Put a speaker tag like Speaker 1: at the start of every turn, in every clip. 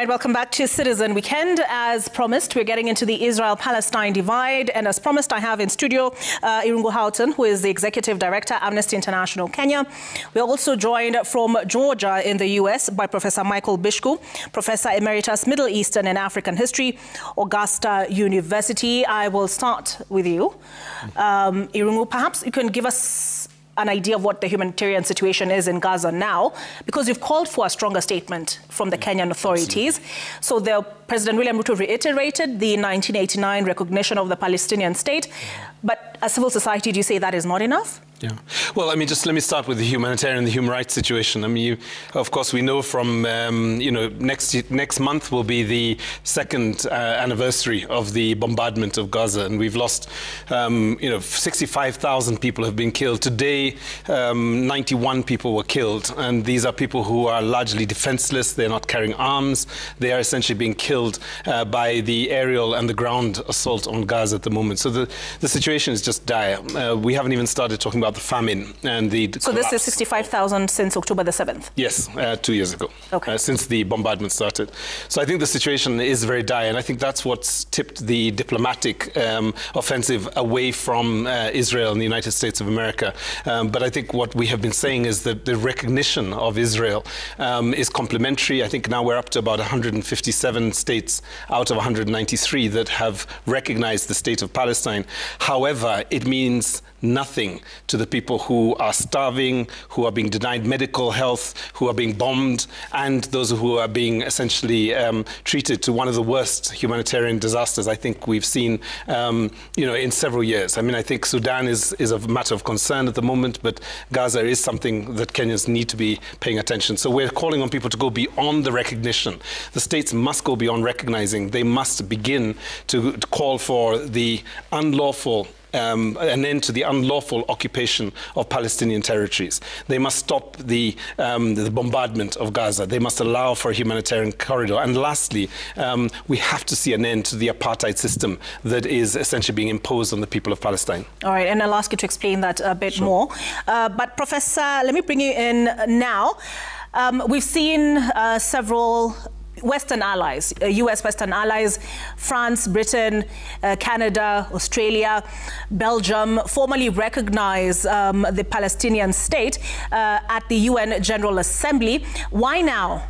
Speaker 1: right, welcome back to Citizen Weekend. As promised, we're getting into the Israel-Palestine divide. And as promised, I have in studio Irungu Houghton, who is the Executive Director, Amnesty International Kenya. We're also joined from Georgia in the U.S. by Professor Michael Bishku, Professor Emeritus Middle Eastern and African History, Augusta University. I will start with you. Irungu, perhaps you can give us an idea of what the humanitarian situation is in Gaza now, because you've called for a stronger statement from the Kenyan authorities. So President William Ruto reiterated the 1989 recognition of the Palestinian state, but as civil society, do you say that is not enough?
Speaker 2: Yeah. Well, I mean, just let me start with the humanitarian, the human rights situation. I mean, of course, we know from, next month will be the second anniversary of the bombardment of Gaza, and we've lost, 65,000 people have been killed. Today, 91 people were killed, and these are people who are largely defenseless. They're not carrying arms. They are essentially being killed by the aerial and the ground assault on Gaza at the moment. So the situation is just dire. We haven't even started talking about the famine and the
Speaker 1: So
Speaker 2: collapse.
Speaker 1: this is 65,000 since October the 7th?
Speaker 2: Yes, 2 years ago,
Speaker 1: okay.
Speaker 2: Since the bombardment started. So I think the situation is very dire, and I think that's what's tipped the diplomatic offensive away from Israel and the United States of America. But I think what we have been saying is that the recognition of Israel is complementary. I think now we're up to about 157 states out of 193 that have recognized the state of Palestine. However, it means nothing to the people who are starving, who are being denied medical health, who are being bombed, and those who are being essentially treated to one of the worst humanitarian disasters I think we've seen, in several years. I mean, I think Sudan is a matter of concern at the moment, but Gaza is something that Kenyans need to be paying attention. So we're calling on people to go beyond the recognition. The states must go beyond recognizing. They must begin to call for the unlawful an end to the unlawful occupation of Palestinian territories. They must stop the bombardment of Gaza. They must allow for a humanitarian corridor. And lastly, we have to see an end to the apartheid system that is essentially being imposed on the people of Palestine.
Speaker 1: All right, and I'll ask you to explain that a bit more. But Professor, let me bring you in now. We've seen several Western allies, US Western allies, France, Britain, Canada, Australia, Belgium, formally recognize the Palestinian state at the UN General Assembly. Why now?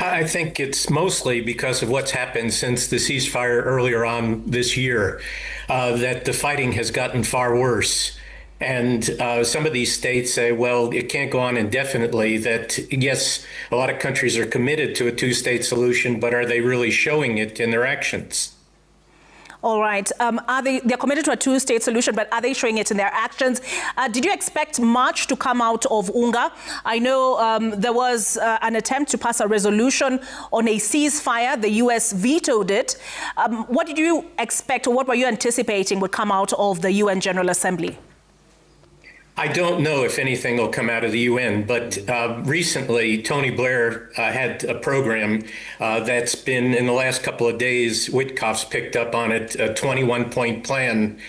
Speaker 3: I think it's mostly because of what's happened since the ceasefire earlier on this year, that the fighting has gotten far worse. And some of these states say, well, it can't go on indefinitely, that, yes, a lot of countries are committed to a two-state solution, but are they really showing it in their actions?
Speaker 1: All right. They're committed to a two-state solution, but are they showing it in their actions? Did you expect much to come out of UNGA? I know there was an attempt to pass a resolution on a ceasefire. The U.S. vetoed it. What did you expect, or what were you anticipating would come out of the UN General Assembly?
Speaker 3: I don't know if anything will come out of the UN, but recently Tony Blair had a program that's been, in the last couple of days, Witkoff's picked up on it, a 21-point plan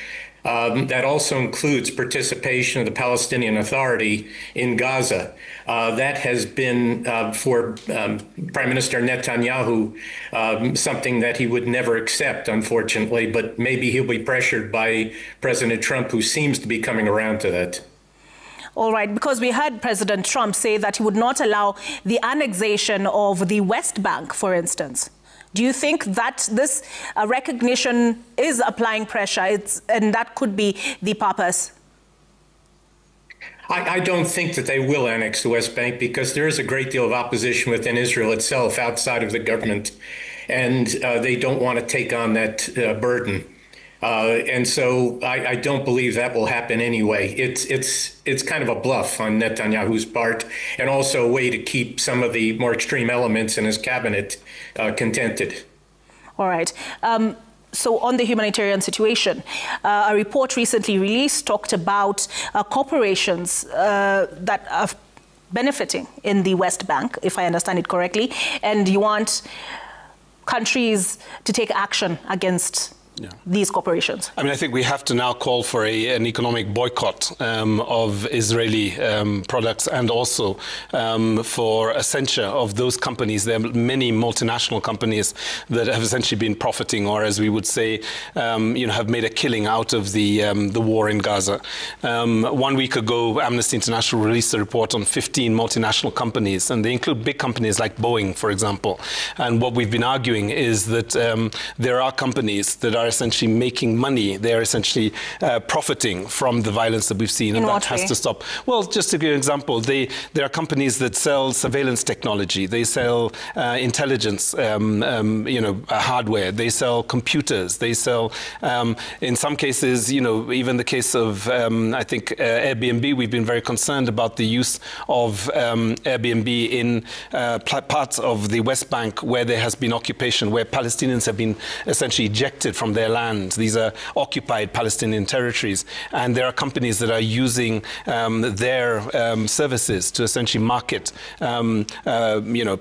Speaker 3: that also includes participation of the Palestinian Authority in Gaza. That has been, for Prime Minister Netanyahu, something that he would never accept, unfortunately, but maybe he'll be pressured by President Trump, who seems to be coming around to that.
Speaker 1: All right, because we heard President Trump say that he would not allow the annexation of the West Bank, for instance. Do you think that this recognition is applying pressure, and that could be the purpose?
Speaker 3: I don't think that they will annex the West Bank, because there is a great deal of opposition within Israel itself, outside of the government, and they don't want to take on that burden. And so I don't believe that will happen anyway. It's kind of a bluff on Netanyahu's part, and also a way to keep some of the more extreme elements in his cabinet contented. All right.
Speaker 1: So on the humanitarian situation, a report recently released talked about corporations that are benefiting in the West Bank, if I understand it correctly, and you want countries to take action against these corporations?
Speaker 2: I mean, I think we have to now call for an economic boycott of Israeli products, and also for a censure of those companies. There are many multinational companies that have essentially been profiting, or as we would say, have made a killing out of the war in Gaza. 1 week ago, Amnesty International released a report on 15 multinational companies, and they include big companies like Boeing, for example. And what we've been arguing is that there are companies that are essentially making money. They are essentially profiting from the violence that we've seen, and that has to stop. Well, just to give you an example, there are companies that sell surveillance technology. They sell intelligence, hardware. They sell computers. They sell, in some cases, even the case of, I think, Airbnb. We've been very concerned about the use of Airbnb in parts of the West Bank where there has been occupation, where Palestinians have been essentially ejected from their land. These are occupied Palestinian territories, and there are companies that are using their services to essentially market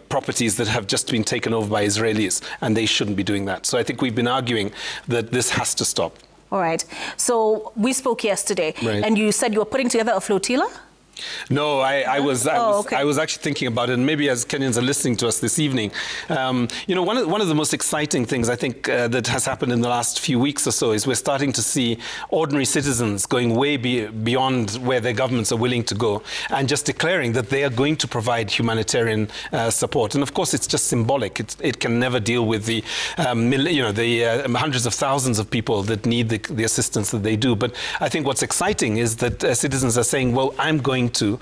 Speaker 2: properties that have just been taken over by Israelis, and they shouldn't be doing that. So I think we've been arguing that this has to stop.
Speaker 1: All right. So we spoke yesterday, and you said you were putting together a flotilla?
Speaker 2: No, I was actually thinking about it, and maybe as Kenyans are listening to us this evening, one of the most exciting things I think that has happened in the last few weeks or so is we're starting to see ordinary citizens going way beyond where their governments are willing to go, and just declaring that they are going to provide humanitarian support. And of course, it's just symbolic. It can never deal with the hundreds of thousands of people that need the assistance that they do. But I think what's exciting is that citizens are saying, well, I'm going to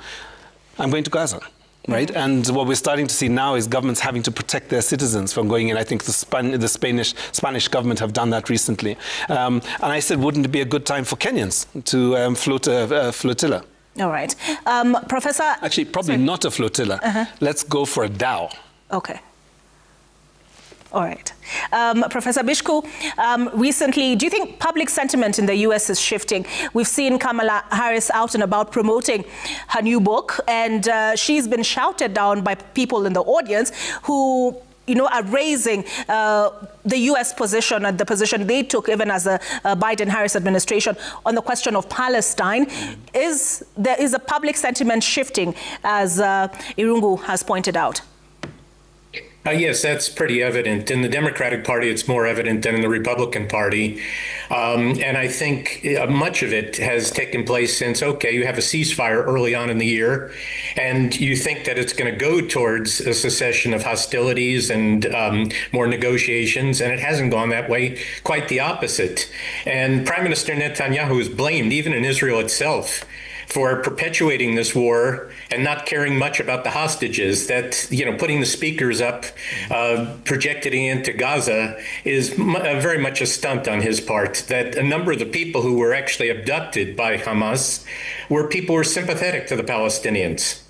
Speaker 2: Gaza, right? And what we're starting to see now is governments having to protect their citizens from going in. I think the Spanish government have done that recently. And I said, wouldn't it be a good time for Kenyans to float a flotilla?
Speaker 1: All right. Professor?
Speaker 2: Actually, probably not a flotilla. Let's go for a dhow.
Speaker 1: Okay. All right. Professor Bishku, recently, do you think public sentiment in the U.S. is shifting? We've seen Kamala Harris out and about promoting her new book, and she's been shouted down by people in the audience who are raising the U.S. position and the position they took even as a Biden-Harris administration on the question of Palestine. There is a public sentiment shifting, as Irungu has pointed out?
Speaker 3: Yes, that's pretty evident. In the Democratic Party, it's more evident than in the Republican Party. And I think much of it has taken place since, you have a ceasefire early on in the year, and you think that it's going to go towards a cessation of hostilities and more negotiations, and it hasn't gone that way, quite the opposite. And Prime Minister Netanyahu is blamed, even in Israel itself, for perpetuating this war and not caring much about the hostages. That, putting the speakers up, projecting into Gaza is very much a stunt on his part. That a number of the people who were actually abducted by Hamas were people who were sympathetic to the Palestinians.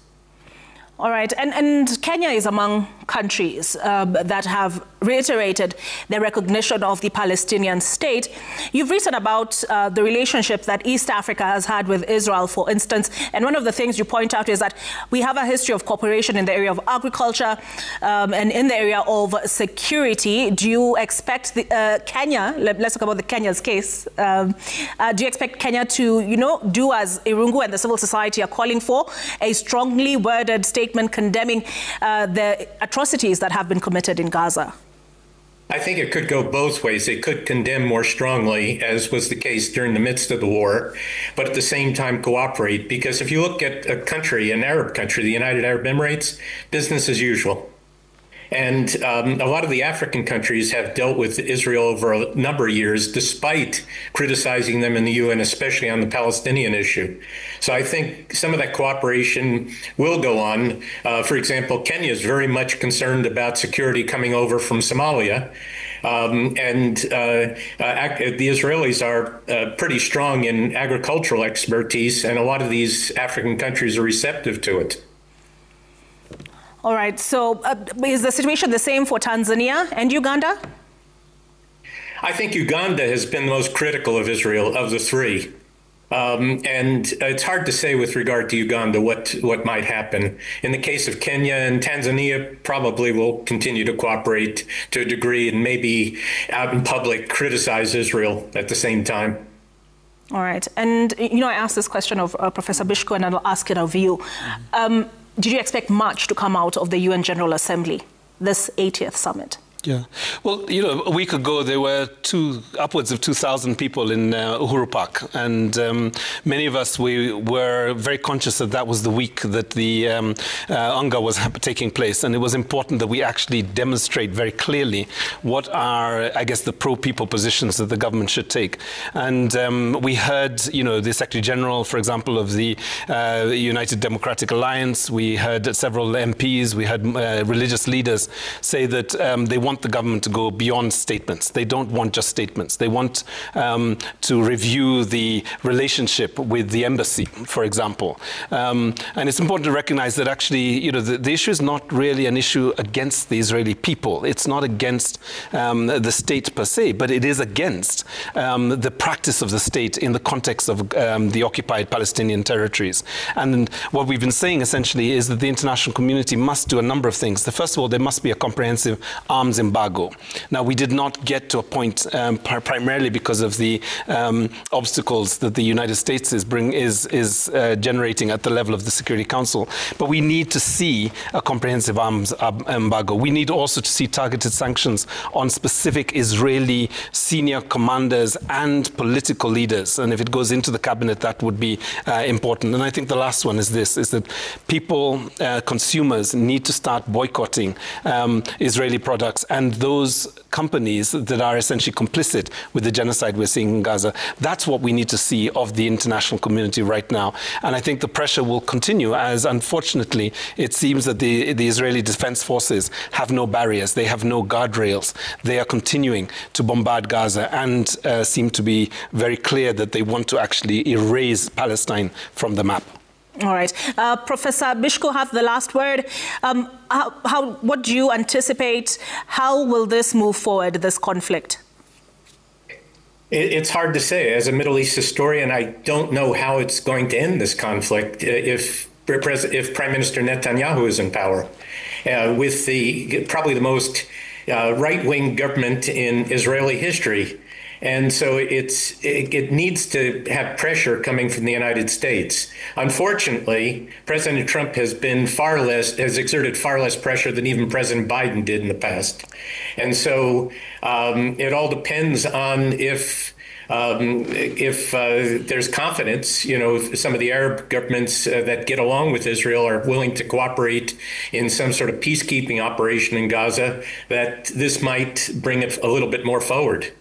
Speaker 1: All right. And Kenya is among countries that have reiterated their recognition of the Palestinian state. You've written about the relationship that East Africa has had with Israel, for instance. And one of the things you point out is that we have a history of cooperation in the area of agriculture and in the area of security. Do you expect Kenya, let's talk about Kenya's case, do you expect Kenya to, do as Irungu and the civil society are calling for, a strongly worded statement condemning the atrocities that have been committed in Gaza?
Speaker 3: I think it could go both ways. It could condemn more strongly, as was the case during the midst of the war, but at the same time cooperate. Because if you look at a country, an Arab country, the United Arab Emirates, business as usual. And a lot of the African countries have dealt with Israel over a number of years, despite criticizing them in the UN, especially on the Palestinian issue. So I think some of that cooperation will go on. For example, Kenya is very much concerned about security coming over from Somalia. The Israelis are pretty strong in agricultural expertise, and a lot of these African countries are receptive to it.
Speaker 1: All right. So is the situation the same for Tanzania and Uganda?
Speaker 3: I think Uganda has been the most critical of Israel of the three. And it's hard to say with regard to Uganda what might happen. In the case of Kenya and Tanzania, probably will continue to cooperate to a degree and maybe out in public criticize Israel at the same time.
Speaker 1: All right. And, I asked this question of Professor Bishko, and I'll ask it of you. Did you expect much to come out of the UN General Assembly, this 80th summit?
Speaker 2: Yeah. Well, a week ago, there were upwards of 2,000 people in Uhuru Park. And many of us, we were very conscious that was the week that the UNGA was taking place. And it was important that we actually demonstrate very clearly what are, I guess, the pro-people positions that the government should take. And we heard, the Secretary General, for example, of the United Democratic Alliance. We heard several MPs. We heard religious leaders say that they want the government to go beyond statements. They don't want just statements. They want to review the relationship with the embassy, for example. And it's important to recognize that actually, the issue is not really an issue against the Israeli people. It's not against the state per se, but it is against the practice of the state in the context of the occupied Palestinian territories. And what we've been saying essentially is that the international community must do a number of things. First of all, there must be a comprehensive arms embargo. Now, we did not get to a point primarily because of the obstacles that the United States is generating at the level of the Security Council. But we need to see a comprehensive arms embargo. We need also to see targeted sanctions on specific Israeli senior commanders and political leaders. And if it goes into the cabinet, that would be important. And I think the last one is this, is that people, consumers, need to start boycotting Israeli products and those companies that are essentially complicit with the genocide we're seeing in Gaza. That's what we need to see of the international community right now. And I think the pressure will continue as, unfortunately, it seems that the Israeli Defense Forces have no barriers. They have no guardrails. They are continuing to bombard Gaza and seem to be very clear that they want to actually erase Palestine from the map.
Speaker 1: All right. Professor Bishko have the last word. What do you anticipate? How will this move forward, this conflict?
Speaker 3: It's hard to say. As a Middle East historian, I don't know how it's going to end this conflict if Prime Minister Netanyahu is in power. With probably the most right-wing government in Israeli history. And so it needs to have pressure coming from the United States. Unfortunately, President Trump has exerted far less pressure than even President Biden did in the past. And so it all depends on if there's confidence, some of the Arab governments that get along with Israel are willing to cooperate in some sort of peacekeeping operation in Gaza, that this might bring it a little bit more forward.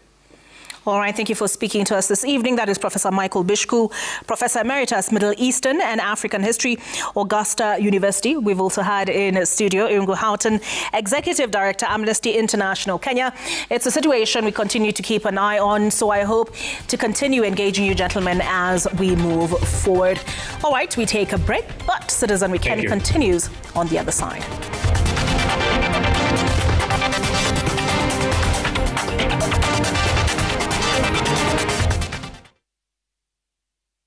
Speaker 1: All right, thank you for speaking to us this evening. That is Professor Michael Bishku, Professor Emeritus, Middle Eastern and African History, Augusta University. We've also had in studio Irungu Houghton, Executive Director, Amnesty International Kenya. It's a situation we continue to keep an eye on, so I hope to continue engaging you gentlemen as we move forward. All right, we take a break, but Citizen Weekend continues on the other side.